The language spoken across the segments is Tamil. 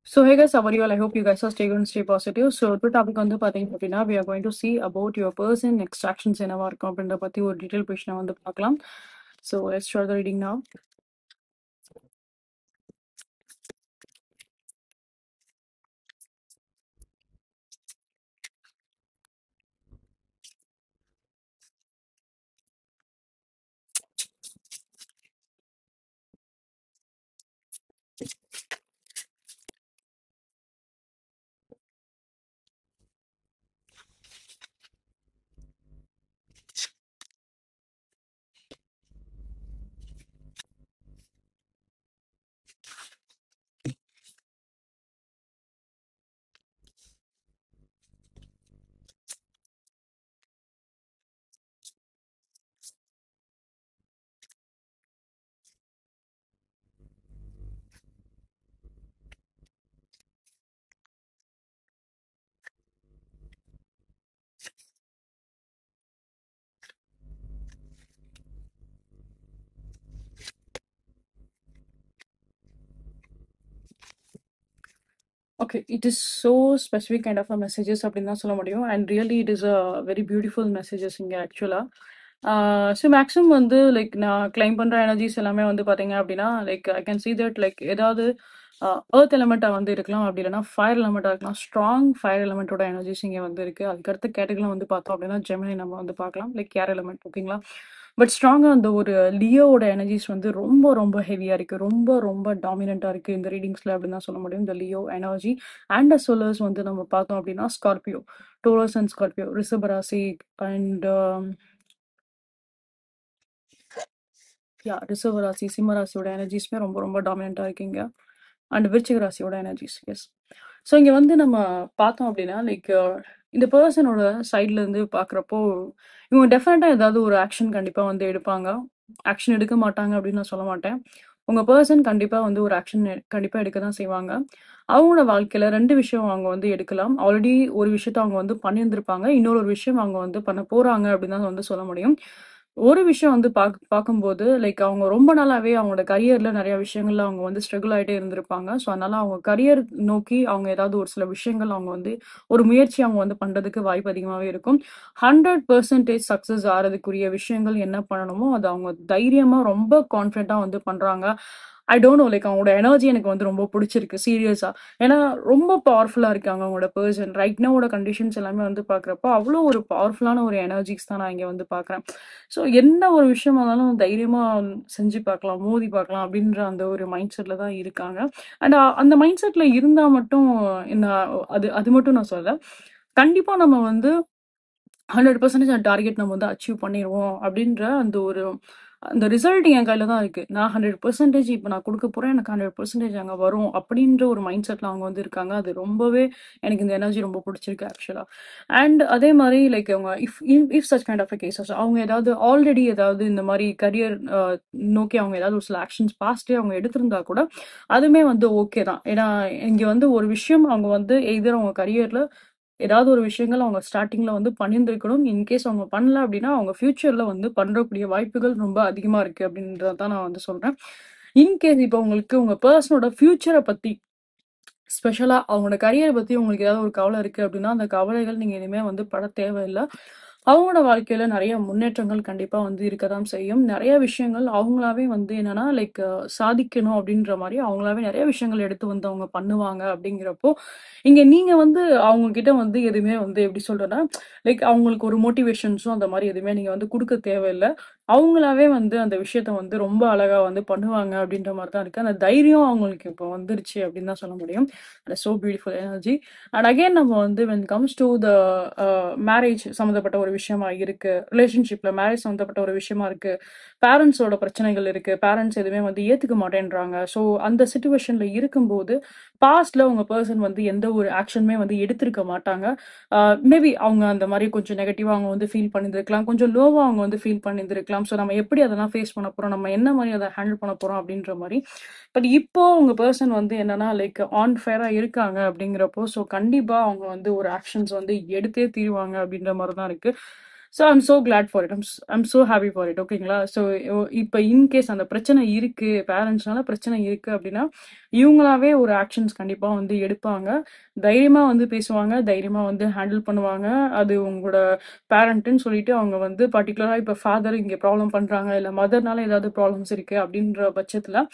So hey guys, how are you all? I hope you guys are staying and stay positive. So the topic வந்து பாத்தீங்க அப்படின்னா we are going to see about your person extractions என்னவா இருக்கும் அப்படின்ற பத்தி ஒரு டீடைல் கொஸ்டின் வந்து பார்க்கலாம். So let's start the reading now. Okay, it is so specific kind of a messages அப்படின்னு தான் சொல்ல முடியும். And really it is a very beautiful messages இங்க ஆக்சுவலா. ஸோ மேக்ஸிமம் வந்து லைக் நான் கிளைம் பண்ற எனர்ஜிஸ் எல்லாமே வந்து பாத்தீங்க அப்படின்னா like I can see that like ஏதாவது எர்த் எலமெண்டா வந்து இருக்கலாம், அப்படி இல்லைன்னா ஃபயர் எலமெண்டா இருக்கலாம். ஸ்ட்ராங் ஃபயர் எலமெண்டோட எனர்ஜிஸ் இங்க வந்து இருக்கு. அதுக்கடுத்த கேட்டகரியில் வந்து பார்த்தோம் அப்படின்னா ஜெமினி நம்ம வந்து பார்க்கலாம், லைக் ஏர் எலமெண்ட். ஓகேங்களா? பட் ஸ்ட்ராங்கா அந்த ஒரு லியோவோட எனர்ஜிஸ் வந்து ரொம்ப ரொம்ப ஹெவியா இருக்கு, ரொம்ப ரொம்ப டாமினண்டா இருக்கு இந்த ரீடிங்ஸ்ல அப்படின்னு தான் சொல்ல முடியும். இந்த லியோ எனர்ஜி அண்ட் சோலர்ஸ் வந்து நம்ம பார்த்தோம் அப்படின்னா ஸ்கார்பியோ, டோரஸ் அண்ட் ஸ்கார்பியோ, ரிஷபராசி அண்ட் ரிஷப ராசி, சிம்ம ராசியோட எனர்ஜிஸ்மே ரொம்ப ரொம்ப டாமினண்டா இருக்கீங்க. அண்ட் விருச்சிக ராசியோட எனர்ஜிஸ், எஸ். ஸோ இங்க வந்து நம்ம பார்த்தோம் அப்படின்னா லைக் இந்த பர்சனோட சைட்ல இருந்து பார்க்குறப்போ இவங்க டெஃபினட்டா ஏதாவது ஒரு ஆக்ஷன் கண்டிப்பா வந்து எடுப்பாங்க. ஆக்ஷன் எடுக்க மாட்டாங்க அப்படின்னு நான் சொல்ல மாட்டேன். உங்க பர்சன் கண்டிப்பா வந்து ஒரு ஆக்ஷன் கண்டிப்பா எடுக்க தான் செய்வாங்க. அவங்களோட வாழ்க்கையில ரெண்டு விஷயம் அவங்க வந்து எடுக்கலாம். ஆல்ரெடி ஒரு விஷயத்த அவங்க வந்து பண்ணியிருந்திருப்பாங்க, இன்னொரு ஒரு விஷயம் அவங்க வந்து பண்ண போறாங்க அப்படின்னு தான் வந்து சொல்ல முடியும். ஒரு விஷயம் வந்து பார்க்கும்போது லைக் அவங்க ரொம்ப நாளாவே அவங்களோட கரியர்ல நிறைய விஷயங்கள்ல அவங்க வந்து ஸ்ட்ரகிள் ஆயிட்டே இருந்திருப்பாங்க. ஸோ அதனால அவங்க கரியர் நோக்கி அவங்க ஏதாவது ஒரு சில விஷயங்கள் அவங்க வந்து ஒரு முயற்சி அவங்க வந்து பண்றதுக்கு வாய்ப்பு அதிகமாகவே இருக்கும். 100% சக்சஸ் ஆறதுக்குரிய விஷயங்கள் என்ன பண்ணணுமோ அதை அவங்க தைரியமா ரொம்ப கான்ஃபிடென்ட்டா வந்து பண்றாங்க. ஐ டோன்ட் நோ, லைக் அவங்களோட எனர்ஜி எனக்கு வந்து ரொம்ப பிடிச்சிருக்கு சீரியஸா. ஏன்னா ரொம்ப பவர்ஃபுல்லா இருக்காங்க அவங்களோட பர்சன். ரைட் நோவோட கண்டிஷன்ஸ் எல்லாமே வந்து பாக்குறப்போ அவ்வளோ ஒரு பவர்ஃபுல்லான ஒரு எனர்ஜிஸ் தான் நான் இங்க வந்து பாக்குறேன். ஸோ எந்த ஒரு விஷயமா இருந்தாலும் தைரியமா செஞ்சு பார்க்கலாம், மோதி பார்க்கலாம் அப்படின்ற அந்த ஒரு மைண்ட் செட்ல தான் இருக்காங்க. அண்ட் அந்த மைண்ட் செட்ல இருந்தா மட்டும் என்ன, அது அது மட்டும் நான் சொல்ல, கண்டிப்பா நம்ம வந்து 100% அந்த டார்கெட் நம்ம வந்து அச்சீவ் பண்ணிருவோம் அப்படின்ற அந்த ஒரு அந்த ரிசல்ட் என் கையில தான் இருக்கு. நான் 100% இப்ப நான் குடுக்க போறேன், எனக்கு 100% அங்க வரும் அப்படின்ற ஒரு மைண்ட் செட்ல அவங்க வந்து இருக்காங்க. அது ரொம்பவே எனக்கு இந்த எனர்ஜி ரொம்ப பிடிச்சிருக்கு ஆக்சுவலா. அண்ட் அதே மாதிரி லைக் அவங்க if if such kind of cases அவங்க ஏதாவது ஆல்ரெடி ஏதாவது இந்த மாதிரி கரியர் நோக்கி அவங்க ஏதாவது ஒரு சில ஆக்ஷன்ஸ் பாஸ்டே அவங்க எடுத்திருந்தா கூட அதுவுமே வந்து ஓகே தான். ஏன்னா இங்க வந்து ஒரு விஷயம் அவங்க வந்து எய்தர் அவங்க கரியர்ல ஏதாவது ஒரு விஷயங்கள் அவங்க ஸ்டார்டிங்ல வந்து பண்ணியிருந்திருக்கணும். இன்கேஸ் அவங்க பண்ணல அப்படின்னா அவங்க ஃபியூச்சர்ல வந்து பண்றக்கூடிய வாய்ப்புகள் ரொம்ப அதிகமா இருக்கு அப்படின்றதான் நான் வந்து சொல்றேன். இன்கேஸ் இப்போ உங்களுக்கு உங்க பர்சனோட ஃபியூச்சரை பத்தி ஸ்பெஷலா அவங்களோட கரியரை பத்தி உங்களுக்கு ஏதாவது ஒரு கவலை இருக்கு அப்படின்னா அந்த கவலைகள் நீங்க இனிமே வந்து பட தேவையில்லை. அவங்களோட வாழ்க்கையில நிறைய முன்னேற்றங்கள் கண்டிப்பா வந்து இருக்கதான் செய்யும். நிறைய விஷயங்கள் அவங்களாவே வந்து என்னன்னா லைக் சாதிக்கணும் அப்படின்ற மாதிரி அவங்களாவே நிறைய விஷயங்கள் எடுத்து வந்து அவங்க பண்ணுவாங்க. அப்படிங்கிறப்போ இங்க நீங்க வந்து அவங்க கிட்ட வந்து எதுவுமே வந்து எப்படி சொல்றேன்னா லைக் அவங்களுக்கு ஒரு மோட்டிவேஷன்ஸும் அந்த மாதிரி எதுவுமே நீங்க வந்து கொடுக்க தேவையில்லை. அவங்களாவே வந்து அந்த விஷயத்த வந்து ரொம்ப அழகா வந்து பண்ணுவாங்க அப்படின்ற மாதிரி தான் இருக்கு. அந்த தைரியம் அவங்களுக்கு இப்போ வந்துருச்சு அப்படின்னு தான் சொல்ல முடியும். So beautiful energy. And again நம்ம வந்து when it comes to the marriage சம்மந்தப்பட்ட ஒரு விஷயமா இருக்கு, ரிலேஷன்ஷிப்ல மேரேஜ் சம்மந்தப்பட்ட ஒரு விஷயமா இருக்கு, பேரண்ட்ஸோட பிரச்சனைகள் இருக்கு, பேரண்ட்ஸ் எதுவுமே வந்து ஏத்துக்க மாட்டேன்றாங்க. ஸோ அந்த சுச்சுவேஷன்ல இருக்கும்போது பாஸ்ட்ல உங்க பர்சன் வந்து எந்த ஒரு ஆக்ஷனுமே வந்து எடுத்திருக்க மாட்டாங்க. மேபி அவங்க அந்த மாதிரி கொஞ்சம் நெகட்டிவா அவங்க வந்து ஃபீல் பண்ணியிருந்திருக்கலாம், கொஞ்சம் லோவா அவங்க வந்து ஃபீல் பண்ணியிருந்திருக்கலாம். ஸோ நம்ம எப்படி அதெல்லாம் ஃபேஸ் பண்ண போறோம், நம்ம என்ன மாதிரி அதை ஹேண்டில் பண்ண போறோம் அப்படின்ற மாதிரி. பட் இப்போ உங்க பர்சன் வந்து என்னன்னா லைக் ஆன் ஃபயரா இருக்காங்க அப்படிங்கிறப்போ ஸோ கண்டிப்பா அவங்க வந்து ஒரு ஆக்ஷன்ஸ் வந்து எடுத்தே தீருவாங்க அப்படின்ற மாதிரி தான் இருக்கு. So I'm so glad for it. I'm so happy for it. ஓகேங்களா? ஸோ இப்போ இன்கேஸ் அந்த பிரச்சனை இருக்கு, பேரண்ட்ஸ்னால பிரச்சனை இருக்கு அப்படின்னா இவங்களாவே ஒரு ஆக்ஷன்ஸ் கண்டிப்பா வந்து எடுப்பாங்க. தைரியமா வந்து பேசுவாங்க, தைரியமா வந்து ஹேண்டில் பண்ணுவாங்க. அது உங்களோட பேரண்ட்டுன்னு சொல்லிட்டு அவங்க வந்து பர்டிகுலரா இப்போ ஃபாதர் இங்கே ப்ராப்ளம் பண்றாங்க, இல்லை மதர்னால ஏதாவது ப்ராப்ளம்ஸ் இருக்கு அப்படின்ற பட்சத்துல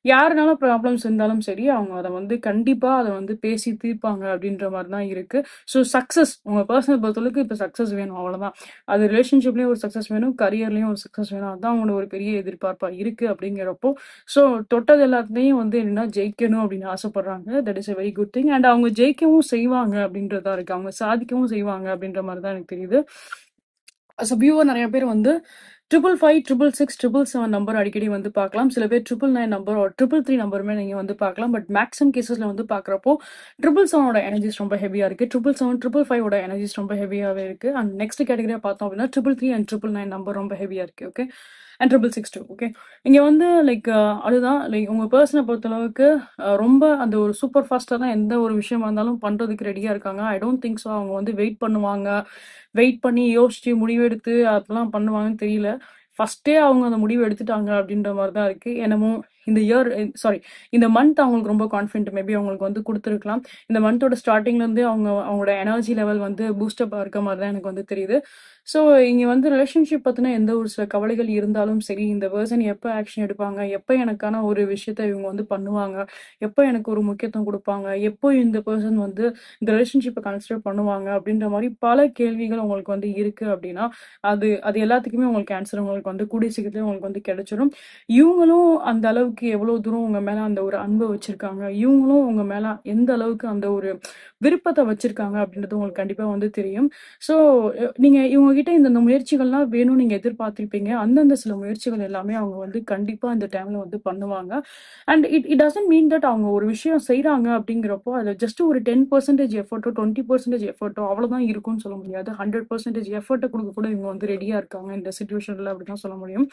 யாருனால ப்ராப்ளம்ஸ் இருந்தாலும் சரி, அவங்க அதை வந்து கண்டிப்பா அதை வந்து பேசி தீர்ப்பாங்க அப்படின்ற மாதிரி தான் இருக்கு. ஸோ சக்சஸ் உங்க பர்சனல் பொறுத்தளவுக்கு இப்போ சக்சஸ் வேணும், அவ்வளவுதான். அது ரிலேஷன்ஷிப்லயும் ஒரு சக்சஸ் வேணும், கரியர்லயும் ஒரு சக்சஸ் வேணும். அதான் அவங்களோட ஒரு பெரிய எதிர்பார்ப்பா இருக்கு அப்படிங்கிறப்போ ஸோ தொட்டது எல்லாத்துலயும் வந்து என்னன்னா ஜெயிக்கணும் அப்படின்னு ஆசைப்படுறாங்க. That is a very good thing. And அவங்க ஜெயிக்கவும் செய்வாங்க அப்படின்றதா இருக்கு. அவங்க சாதிக்கவும் செய்வாங்க அப்படின்ற மாதிரி தான் எனக்கு தெரியுது. அஸ் அ வியூவர் நிறைய பேர் வந்து 555, 666, 777 நம்பர் அடிக்கடி வந்து பார்க்கலாம். சில பேர் 999 நம்பர் ஒரு 333 நம்பருமே நீங்க வந்து பார்க்கலாம். பட் மேக்ஸிமம் கேசஸ்ல வந்து பார்க்குறப்போ 777ஓட எனர்ஜிஸ் ரொம்ப ஹெவியா இருக்கு. 777, 555ஓட எனர்ஜிஸ் ரொம்ப ஹெவியாவே இருக்கு. அண்ட் நெக்ஸ்ட் கேட்டகரியா பார்த்தோம் அப்படின்னா 333 அண்ட் 999 நம்பர் ரொம்ப ஹெவியா இருக்கு. Okay, and 666. ஓகே, இங்க வந்து லைக் அதுதான் லைக் உங்க பர்சனை பொறுத்தளவுக்கு ரொம்ப அந்த ஒரு சூப்பர் ஃபாஸ்டா தான் எந்த ஒரு விஷயமா இருந்தாலும் பண்றதுக்கு ரெடியா இருக்காங்க. ஐ டோன்ட் திங்க் ஸோ அவங்க வந்து வெயிட் பண்ணுவாங்க, வெயிட் பண்ணி யோசிச்சு முடிவெடுத்து அதெல்லாம் பண்ணுவாங்கன்னு தெரியல. ஃபர்ஸ்டே அவங்க அந்த முடிவு எடுத்துட்டாங்க அப்படின்ற மாதிரி தான் இருக்கு. என்னமோ இந்த இயர் சாரி இந்த மந்த் அவங்களுக்கு ரொம்ப கான்ஃபிடென்ட் மேபி அவங்களுக்கு வந்து கொடுத்துருக்கலாம். இந்த மந்தோட ஸ்டார்டிங்ல இருந்து அவங்களோட எனர்ஜி லெவல் வந்து பூஸ்டப் இருக்க மாதிரி தான் எனக்கு வந்து தெரியுது. ஸோ இங்க வந்து ரிலேஷன்ஷிப் பத்தின எந்த ஒரு சில கவலைகள் இருந்தாலும் சரி, இந்த பர்சன் எப்போ ஆக்ஷன் எடுப்பாங்க, எப்போ எனக்கான ஒரு விஷயத்த இவங்க வந்து பண்ணுவாங்க, எப்போ எனக்கு ஒரு முக்கியத்துவம் கொடுப்பாங்க, எப்போ இந்த பர்சன் வந்து இந்த ரிலேஷன்ஷிப்பை கன்சிடர் பண்ணுவாங்க அப்படின்ற மாதிரி பல கேள்விகள் உங்களுக்கு வந்து இருக்கு அப்படின்னா அது அது எல்லாத்துக்குமே உங்களுக்கு ஆன்சர் உங்களுக்கு வந்து கூடிய சீக்கிரத்துல உங்களுக்கு வந்து கிடைச்சிடும். இவங்களும் அந்த அளவுக்கு எவ்வளவு தூரம் உங்க மேல அந்த ஒரு அன்பை வச்சிருக்காங்க, இவங்களும் உங்க மேல எந்த அளவுக்கு அந்த ஒரு விருப்பத்தை வச்சிருக்காங்க அப்படின்றது உங்களுக்கு கண்டிப்பா வந்து தெரியும். ஸோ நீங்க இவங்க கிட்ட இந்த முயற்சிகள்லாம் வேணும்னு நீங்க எதிர்பார்த்திருப்பீங்க. அந்தந்த சில முயற்சிகள் எல்லாமே அவங்க வந்து கண்டிப்பா இந்த டைம்ல வந்து பண்ணுவாங்க. And it doesn't mean that அவங்க ஒரு விஷயம் செய்றாங்க அப்படிங்கிறப்போ அது ஜஸ்ட் ஒரு 10% எஃபர்ட்டோ 20% எஃபர்ட்டோ அவ்வளவுதான் இருக்கும்னு சொல்ல முடியாது. 100% எஃபர்ட்டை கொடுக்க கூட இவங்க வந்து ரெடியா இருக்காங்க இந்த சுச்சுவேஷன்ல அப்படிதான் சொல்ல முடியும்.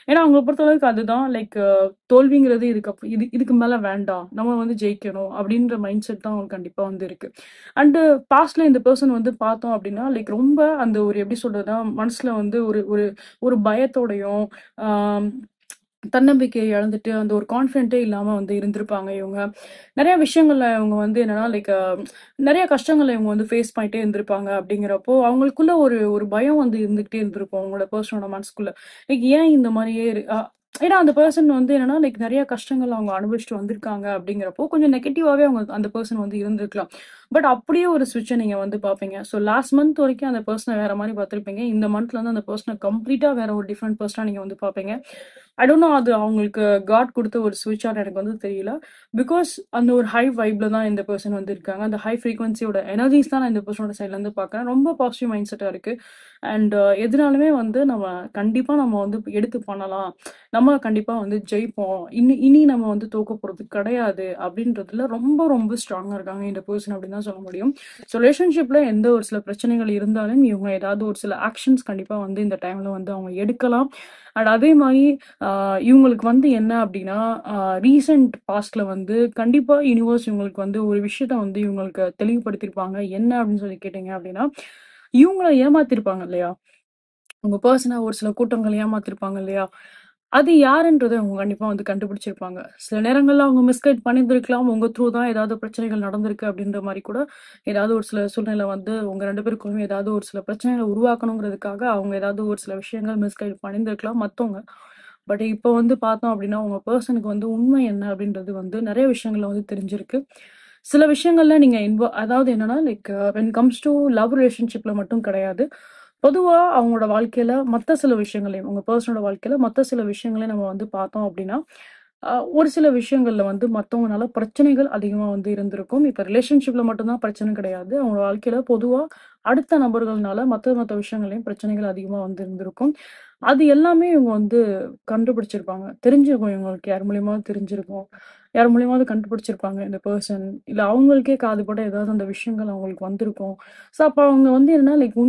ஏன்னா அவங்களை பொறுத்தளவுக்கு அதுதான் லைக் தோல்விங்கிறது இதுக்கு மேல வேண்டாம், நம்ம வந்து ஜெயிக்கணும் அப்படின்ற மைண்ட் செட் தான் அவங்களுக்கு கண்டிப்பா வந்து இருக்கு. அண்ட் பாஸ்ட்ல இந்த பர்சன் வந்து பார்த்தோம் அப்படின்னா லைக் ரொம்ப அந்த ஒரு எப்படி சொல்றதுன்னா மனசுல வந்து ஒரு ஒரு ஒரு பயத்தோடையும் தன்னம்பிக்கையை இழந்துட்டு அந்த ஒரு கான்ஃபிடென்ட்டே இல்லாம வந்து இருந்திருப்பாங்க இவங்க. நிறைய விஷயங்கள்ல இவங்க வந்து என்னன்னா லைக் நிறைய கஷ்டங்களை இவங்க வந்து ஃபேஸ் பண்ணிட்டே இருந்திருப்பாங்க. அப்படிங்கிறப்போ அவங்களுக்குள்ள ஒரு ஒரு பயம் வந்து இருந்துகிட்டே இருந்திருக்கும் அவங்களோட பர்சனோட மனசுக்குள்ள. லைக் ஏன் இந்த மாதிரியே ஏன்னா அந்த பர்சன் வந்து என்னன்னா லைக் நிறைய கஷ்டங்கள் அவங்க அனுபவிச்சுட்டு வந்திருக்காங்க. அப்படிங்கிறப்போ கொஞ்சம் நெகட்டிவாவே அவங்க அந்த பர்சன் வந்து இருந்திருக்கலாம். பட் அப்படியே ஒரு சுவிட்சை நீங்க வந்து பாப்பீங்க. ஸோ லாஸ்ட் மந்த் வரைக்கும் அந்த பர்சனை வேற மாதிரி பார்த்திருப்பீங்க. இந்த மந்த்ல வந்து அந்த பர்சனை கம்ப்ளீட்டா வேற ஒரு டிஃப்ரெண்ட் பர்சனா நீங்க வந்து பாப்பீங்க. ஐ டோன்ட் நோ அது அவங்களுக்கு காட் கொடுத்த ஒரு சுவிட்சான்னு எனக்கு வந்து தெரியல. பிகாஸ் அந்த ஒரு ஹை வைப்ல தான் இந்த பர்சன் வந்து இருக்காங்க. அந்த ஹை ஃப்ரீக்வன்சியோட எனர்ஜிஸ் தான் நான் இந்த பர்சனோட சைட்ல இருந்து பார்க்கறேன். ரொம்ப பாசிட்டிவ் மைண்ட் செட்டா இருக்கு. அண்ட் எதுனாலுமே வந்து நம்ம வந்து எடுத்து பண்ணலாம், நம்ம கண்டிப்பா வந்து ஜெயிப்போம், இனி நம்ம வந்து தோக்க போறது கிடையாது அப்படின்றதுல ரொம்ப ரொம்ப ஸ்ட்ராங்கா இருக்காங்க இந்த பர்சன் அப்படின்னு தான் சொல்ல முடியும். ஸோ ரிலேஷன்ஷிப்ல எந்த ஒரு சில பிரச்சனைகள் இருந்தாலும் இவங்க ஏதாவது ஒரு சில ஆக்ஷன்ஸ் கண்டிப்பா வந்து இந்த டைம்ல வந்து அவங்க எடுக்கலாம். அண்ட் அதே மாதிரி இவங்களுக்கு வந்து என்ன அப்படின்னா ரீசெண்ட் பாஸ்ட்ல வந்து கண்டிப்பா யூனிவர்ஸ் இவங்களுக்கு வந்து ஒரு விஷயத்த வந்து இவங்களுக்கு தெளிவுபடுத்திருப்பாங்க. என்ன அப்படின்னு சொல்லி கேட்டீங்க அப்படின்னா இவங்கள ஏமாத்திருப்பாங்க இல்லையா, உங்க பர்சனை ஒரு சில கூட்டங்கள் ஏமாத்திருப்பாங்க இல்லையா, அது யாருன்றதை அவங்க கண்டிப்பா வந்து கண்டுபிடிச்சிருப்பாங்க. சில நேரங்கள்ல அவங்க மிஸ்கைட் பண்ணியிருந்திருக்கலாம். உங்க த்ரூ தான் ஏதாவது பிரச்சனைகள் நடந்திருக்கு அப்படின்ற மாதிரி கூட ஏதாவது ஒரு சில சூழ்நிலை வந்து உங்க 2 பேருக்குமே ஏதாவது ஒரு சில பிரச்சனைகளை உருவாக்கணுங்கிறதுக்காக அவங்க ஏதாவது ஒரு சில விஷயங்கள் மிஸ்கைட் பண்ணியிருந்திருக்கலாம் மத்தவங்க. பட் இப்போ வந்து பார்த்தோம் அப்படின்னா உங்க பர்சனுக்கு வந்து உண்மை என்ன அப்படின்றது வந்து நிறைய விஷயங்கள்ல வந்து தெரிஞ்சிருக்கு. சில விஷயங்கள்ல நீங்க அதாவது என்னன்னா like when comes to love ரிலேஷன்ஷிப்ல மட்டும் கிடையாது, பொதுவா அவங்களோட வாழ்க்கையில மத்த சில விஷயங்களையும் உங்க பர்சனோட வாழ்க்கையில மத்த சில விஷயங்களையும் நம்ம வந்து பார்த்தோம் அப்படின்னா ஒரு சில விஷயங்கள்ல வந்து மத்தவங்கனால பிரச்சனைகள் அதிகமா வந்து இருந்திருக்கும். இப்ப ரிலேஷன்ஷிப்ல மட்டும்தான் பிரச்சனை கிடையாது, அவங்க வாழ்க்கையில பொதுவா அடுத்த நபர்கள்னால மத்த விஷயங்களையும் பிரச்சனைகள் அதிகமா வந்து இருந்திருக்கும். அது எல்லாமே இவங்க வந்து கண்டுபிடிச்சிருப்பாங்க. தெரிஞ்சிருக்கும் இவங்களுக்கு, யார் மூலியமாவது தெரிஞ்சிருக்கும், யார் மூலியமாவது கண்டுபிடிச்சிருப்பாங்க இந்த பர்சன். இல்ல அவங்களுக்கே காதுபட ஏதாவது அந்த விஷயங்கள் அவங்களுக்கு வந்திருக்கும். ஸோ அப்ப அவங்க வந்து என்னன்னா லைக்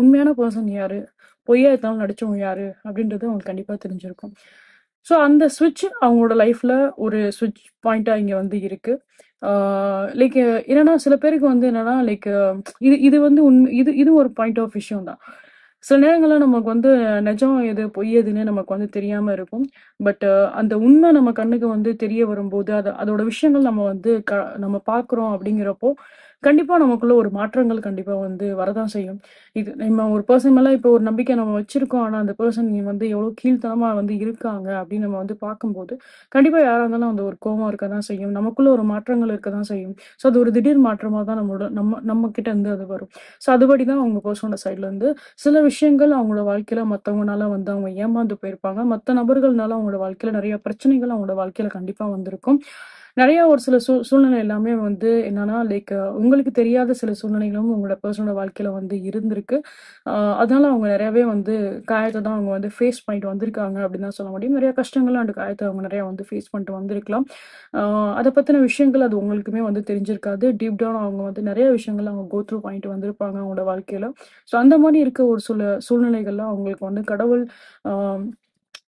உண்மையான பர்சன் யாரு, பொய்யா இருந்தாலும் நடிச்சவங்க யாரு அப்படின்றது அவங்களுக்கு கண்டிப்பா தெரிஞ்சிருக்கும். ஸோ அந்த ஸ்விட்ச் அவங்களோட லைஃப்ல ஒரு ஸ்விட்ச் பாயிண்டா இங்க வந்து இருக்கு. லைக் என்னன்னா சில பேருக்கு வந்து என்னன்னா லைக் இது இது வந்து இது இது ஒரு பாயிண்ட் ஆஃப் விஷயம் தான். சில நேரங்கள்ல நமக்கு வந்து நிஜம் எது, பொய் எதுன்னே நமக்கு வந்து தெரியாம இருக்கும். பட் அந்த உண்மை நம்ம கண்ணுக்கு வந்து தெரிய வரும்போது, அதோட விஷயங்கள் நம்ம வந்து நம்ம பார்க்குறோம் அப்படிங்கிறப்போ, கண்டிப்பா நமக்குள்ள ஒரு மாற்றங்கள் கண்டிப்பா வந்து வரதான் செய்யும். இது நம்ம ஒரு பெர்சன் மேல இப்போ ஒரு நம்பிக்கை நம்ம வச்சிருக்கோம். ஆனா, அந்த பெர்சன் வந்து எவ்வளோ கீழ்த்தனமா வந்து இருக்காங்க அப்படின்னு நம்ம வந்து பார்க்கும்போது, கண்டிப்பா யாரா இருந்தாலும் அந்த ஒரு கோவம் இருக்க தான் செய்யும். நமக்குள்ள ஒரு மாற்றங்கள் இருக்க தான் செய்யும். ஸோ, அது ஒரு திடீர் மாற்றமா தான் நம்ம கிட்ட இருந்து அது வரும். ஸோ, அதுபடி தான் அவங்க பெர்சனோட சைட்ல இருந்து சில விஷயங்கள் அவங்களோட வாழ்க்கையில மத்தவங்கனால வந்து அவங்க ஏமாந்து போயிருப்பாங்க. மத்த நபர்கள்னால அவங்களோட வாழ்க்கையில நெறைய பிரச்சனைகள் அவங்களோட வாழ்க்கையில கண்டிப்பா வந்திருக்கும். நெறைய ஒரு சில சூழ்நிலை எல்லாமே வந்து என்னன்னா, லைக் உங்களுக்கு தெரியாத சில சூழ்நிலைகளும் உங்களோட பெர்சனோட வாழ்க்கையில வந்து இருந்திருக்கு. அ அதனால அவங்க நெறையவே வந்து காயத்த தான் அவங்க வந்து ஃபேஸ் பண்ணிட்டு வந்திருக்காங்க அப்படின்னு தான் சொல்ல முடியும். நெறைய கஷ்டங்கள் அண்ட் காயத்த அவங்க நெறைய வந்து ஃபேஸ் பண்ணிட்டு வந்திருக்கலாம். அ அத பத்தின விஷயங்கள் அது உங்களுக்குமே வந்து தெரிஞ்சிருக்காது. டீப் டவுன் அவங்க வந்து நெறைய விஷயங்கள் அவங்க கோ த்ரூ பண்ணிட்டு வந்திருப்பாங்க அவங்களோட வாழ்க்கையில. ஸோ அந்த மாரி இருக்க ஒரு சில சூழ்நிலைகள்ல அவங்களுக்கு வந்து கடவுள் ஆ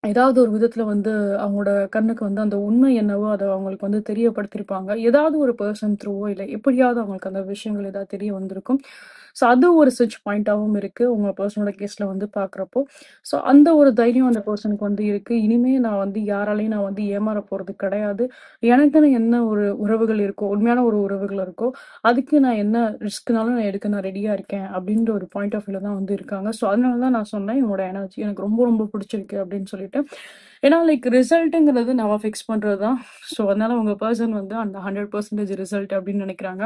ஏதாவது ஒரு விதத்துல வந்து அவங்களோட கண்ணுக்கு வந்து அந்த உண்மை என்னவோ அத அவங்களுக்கு வந்து தெரியப்படுத்தியிருப்பாங்க. ஏதாவது ஒரு பெர்சன் த்ரூவோ இல்ல எப்படியாவது அவங்களுக்கு அந்த விஷயங்கள் ஏதாவது தெரிய வந்திருக்கும். ஸோ அது ஒரு ஸ்விட்ச் பாயிண்ட்டாவும் இருக்கு. உங்க பெர்சனோட கேஸ்ல வந்து பார்க்குறப்போ. ஸோ அந்த ஒரு தைரியம் அந்த பெர்சனுக்கு வந்து இருக்கு. இனிமே நான் வந்து யாராலயும் நான் வந்து ஏமாற போறது கிடையாது. எனக்குன்னு என்ன ஒரு உறவுகள் இருக்கோ, உண்மையான ஒரு உறவுகள் இருக்கோ, அதுக்கு நான் என்ன ரிஸ்க்னாலும் நான் எடுக்க நான் ரெடியா இருக்கேன். அப்படின்ற ஒரு பாயிண்ட் ஆஃப் வியூல தான் வந்து இருக்காங்க. ஸோ அதனால தான் நான் சொன்னேன், இவங்களோட எனர்ஜி எனக்கு ரொம்ப ரொம்ப பிடிச்சிருக்கு அப்படின்னு சொல்லிட்டு. ஏன்னா லைக் ரிசல்ட்டுங்கிறது நம்ம ஃபிக்ஸ் பண்றது தான். ஸோ அதனால உங்க பெர்சன் வந்து அந்த 100% ரிசல்ட் அப்படின்னு நினைக்கிறாங்க.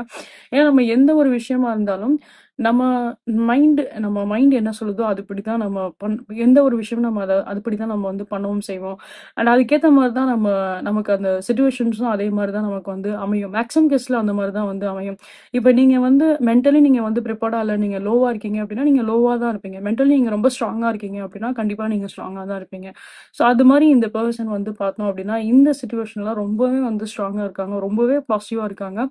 ஏன்னா நம்ம எந்த ஒரு விஷயமா இருந்தாலும் நம்ம நம்ம மைண்ட் என்ன சொல்லுதோ அதுபடிதான் நம்ம எந்த ஒரு விஷயமும் நம்ம அதுபடிதான் நம்ம வந்து பண்ணவும் செய்வோம். அண்ட் அதுக்கேத்த மாதிரி தான் நமக்கு அந்த சிச்சுவேஷன்ஸும் அதே மாதிரி தான் நமக்கு வந்து அமையும். மேக்ஸிமம் கேஸ்ல அந்த மாதிரி தான் வந்து அமையும். இப்ப நீங்க வந்து மென்டலி நீங்க வந்து ப்ரிப்பேர்டா இல்ல, நீங்க லோவா இருக்கீங்க அப்படின்னா நீங்க லோவா தான் இருப்பீங்க. மென்டலி நீங்க ரொம்ப ஸ்ட்ராங்கா இருக்கீங்க அப்படின்னா கண்டிப்பா நீங்க ஸ்ட்ராங்கா தான் இருப்பீங்க. ஸோ அது மாதிரி இந்த பெர்சன் வந்து பார்த்தோம் அப்படின்னா இந்த சுச்சுவேஷன்ல ரொம்பவே வந்து ஸ்ட்ராங்கா இருக்காங்க. ரொம்பவே பாசிட்டிவா இருக்காங்க.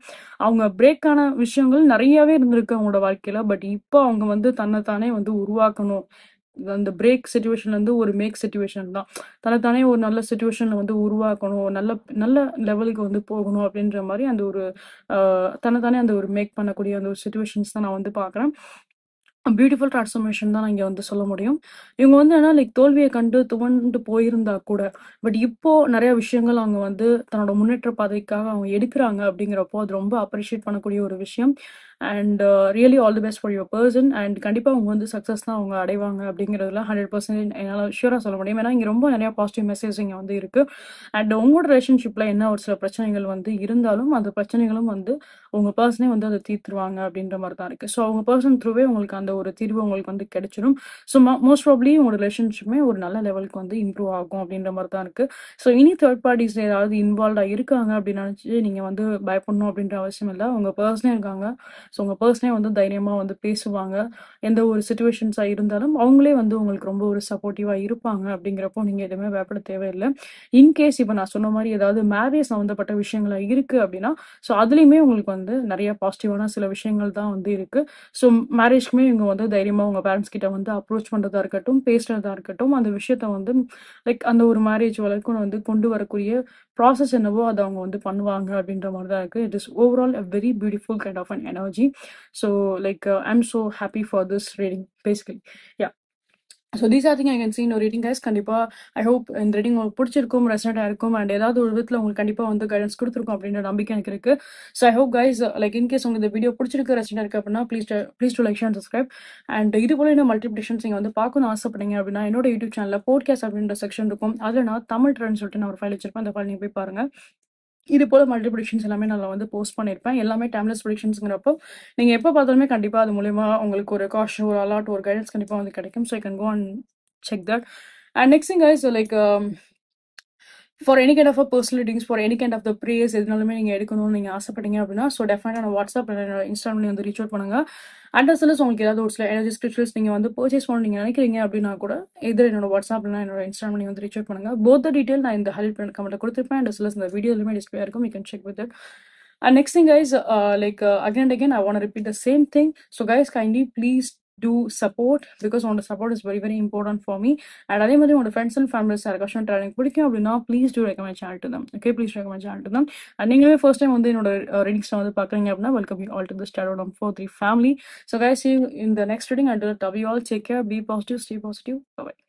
அவங்க பிரேக் ஆன விஷயங்கள் நிறையவே இருந்திருக்கு அவங்களோட வாழ்க்கையில. பட் இப்போ அவங்க வந்து தன்னைத்தானே வந்து உருவாக்கணும். அந்த பிரேக் சிச்சுவேஷன்ல இருந்து ஒரு மேக் சிச்சுவேஷன் தான். தன்னைத்தானே ஒரு நல்ல சிச்சுவேஷன்ல வந்து உருவாக்கணும். நல்ல நல்ல லெவலுக்கு வந்து போகணும் அப்படின்ற மாதிரி அந்த ஒரு தன்னைத்தானே அந்த ஒரு மேக் பண்ணக்கூடிய அந்த ஒரு சிச்சுவேஷன்ஸ் தான் நான் வந்து பார்க்குறேன். பியூட்டிஃபுல் ட்ரான்ஸ்ஃபர்மேஷன் தான் நான் இங்க வந்து சொல்ல முடியும். இவங்க வந்து என்னன்னா லைக் தோல்விய கண்டு துவண்டு போயிருந்தா கூட, பட் இப்போ நெறைய விஷயங்கள் அவங்க வந்து தன்னோட முன்னேற்ற பாதைக்காக அவங்க எடுக்குறாங்க அப்படிங்கிறப்போ, அது ரொம்ப அப்ரிஷியேட் பண்ணக்கூடிய ஒரு விஷயம். And really all the best for your person. And கண்டிப்பா அவங்க வந்து சக்ஸஸ் தான் அவங்க அடைவாங்க அப்படிங்கிறதுல 100% என்னால ஷூரா சொல்ல முடியும். ஏன்னா, இங்க ரொம்ப நெறைய பாசிட்டிவ் மெசேஜ் இங்க வந்து இருக்கு. அண்ட் உங்களோட ரிலேஷன்ஷிப்ல என்ன ஒரு சில பிரச்சனைகள் வந்து இருந்தாலும், அந்த பிரச்சனைகளும் வந்து உங்க பெர்சனே வந்து அத தீர்த்துருவாங்க அப்படின்ற மாரி தான் இருக்கு. ஸோ அவங்க பெர்சன் த்ரூவே உங்களுக்கு அந்த ஒரு தீர்வு உங்களுக்கு வந்து கிடைச்சிடும். ஸோ மோஸ்ட் ப்ராபப்லி உங்களோட ரிலேஷன்ஷிப்புமே ஒரு நல்ல லெவலுக்கு வந்து இம்ப்ரூவ் ஆகும் அப்படின்ற மாரி தான் இருக்கு. ஸோ இனி தேர்ட் பார்ட்டிஸ் யாராவது இன்வால்வ்டா இருக்காங்க அப்படின்னு நினைச்சு நீங்க வந்து பயப்படணும் அப்படின்ற அவசியம் இல்ல. உங்க பெர்சனே இருக்காங்க. ஸோ உங்க பெர்சனே வந்து தைரியமா வந்து பேசுவாங்க. எந்த ஒரு சிச்சுவேஷன்ஸா இருந்தாலும் அவங்களே வந்து உங்களுக்கு ரொம்ப ஒரு சப்போர்ட்டிவா இருப்பாங்க அப்படிங்கிறப்போ நீங்க எதுவுமே பயப்பட தேவையில்ல. இன்கேஸ் இப்ப நான் சொன்ன மாரி ஏதாவது மேரேஜ் சம்மந்தப்பட்ட விஷயங்களா இருக்கு அப்படின்னா, ஸோ அதுலயுமே உங்களுக்கு வந்து நெறைய பாசிட்டிவான சில விஷயங்கள் தான் வந்து இருக்கு. ஸோ மேரேஜ்க்குமே இவங்க வந்து தைரியமா உங்க பேரண்ட்ஸ் கிட்ட வந்து அப்ரோச் பண்றதா இருக்கட்டும், பேசுறதா இருக்கட்டும், அந்த விஷயத்த வந்து லைக் அந்த ஒரு மேரேஜ் வரைக்கும் வந்து கொண்டு வரக்கூடிய ப்ராசஸ் என்னவோ அத அவங்க வந்து பண்ணுவாங்க அப்படின்ற மாரி தான் இருக்கு. It is overall a very beautiful kind of an energy. So like I'm so happy for this reading basically. Yeah. So these are thing I can see in reading guys. கண்டிப்பா ஐ ஹோப் இந்த ரீடிங் உங்களுக்கு பிடிச்சிருக்கும், ரெசனேட் ஆயிருக்கும் அண்ட் ஏதாவது ஒரு விதத்தில் உங்களுக்கு கண்டிப்பா வந்து கைடன்ஸ் கொடுத்துருக்கும் அப்படின்ற நம்பிக்கை எனக்கு இருக்கு. So I hope guys like in case உங்களுக்கு இந்த வீடியோ பிடிச்சிருக்கு, ரெசனேட் இருக்கு அப்படின்னா please to like share and subscribe. And இது போல இன்னும் மல்டிபிளிகேஷன்ஸ் நீங்கள் வந்து பார்க்கணும்னு ஆசைப்பட்டீங்க அப்படின்னா என்னோட யூடியூப் சேனலில் போட்காஸ்ட் அப்படின்ற செக்ஷன் இருக்கும். அதில் நான் தமிழ் ட்ரெண்ட் சொல்லிட்டு நான் ஒரு ஃபைல் வச்சிருப்பேன். அந்த ஃபைல் நீங்கள் போய் பாருங்க. இது போல மல்டி ப்ரொடிக்ஷன்ஸ் எல்லாமே நான் வந்து போஸ்ட் பண்ணியிருப்பேன். எல்லாமே டைம்லெஸ் ப்ரொடிக்ஷன்ஸ்ங்கிறப்போ நீங்கள் எப்போ பார்த்தாலுமே கண்டிப்பாக அது மூலயமா உங்களுக்கு ஒரு காஷன், ஒரு அலாட், ஒரு கைடன்ஸ் கண்டிப்பாக வந்து கிடைக்கும். So I can go and check that. And next thing guys, so like for any kind of a personal readings, for any kind of the prayers எதுனாலுமே நீங்கள் எடுக்கணும்னு நீங்கள் ஆசைப்பட்டீங்க அப்படின்னா ஸோ டெஃபினட்டாக நான் வாட்ஸ்அப் இன்ஸ்டாகிராம் வந்து ரீச் அவுட் பண்ணுங்க. அண்ட் அஸ் உங்களுக்கு ஏதாவது ஒரு சில எனர்ஜி ஸ்கிரிப்சர்ஸ் நீங்கள் வந்து பர்ச்சேஸ் பண்ணணும் நீங்கள் நினைக்கிறீங்க அப்படின்னா கூட இது என்னோட வாட்ஸ்அப் இல்லைனா என்னோட இன்ஸ்டாகிராம் நீங்கள் வந்து ரீச் அவுட் பண்ணுங்க. போத் த டீட்டெயில் நான் இந்த ஹெல்ப் கமெண்ட்ல கொடுத்துருப்பேன். அண்ட் அஸ் இந்த வீடியோலுமே டிஸ்பிளே இருக்கும். You can check with it. And next thing guys, again and again I want to repeat the same thing. So guys, kindly please do support, because உன்னோட support is very very important for me. And அதே மாதிரி உன்னோட friends and families யாருக்காச்சும் எனக்கு பிடிக்கும் அப்படின்னா please do recommend channel to them. Okay, please recommend channel to them. And நீங்களே first time வந்து என்னோட readings வந்து பார்க்குறீங்க அப்படின்னா welcome you all to the Tarot Dom 43 family. So guys, see you in the next reading. Until then, love you all, take care, be positive, stay positive, bye bye.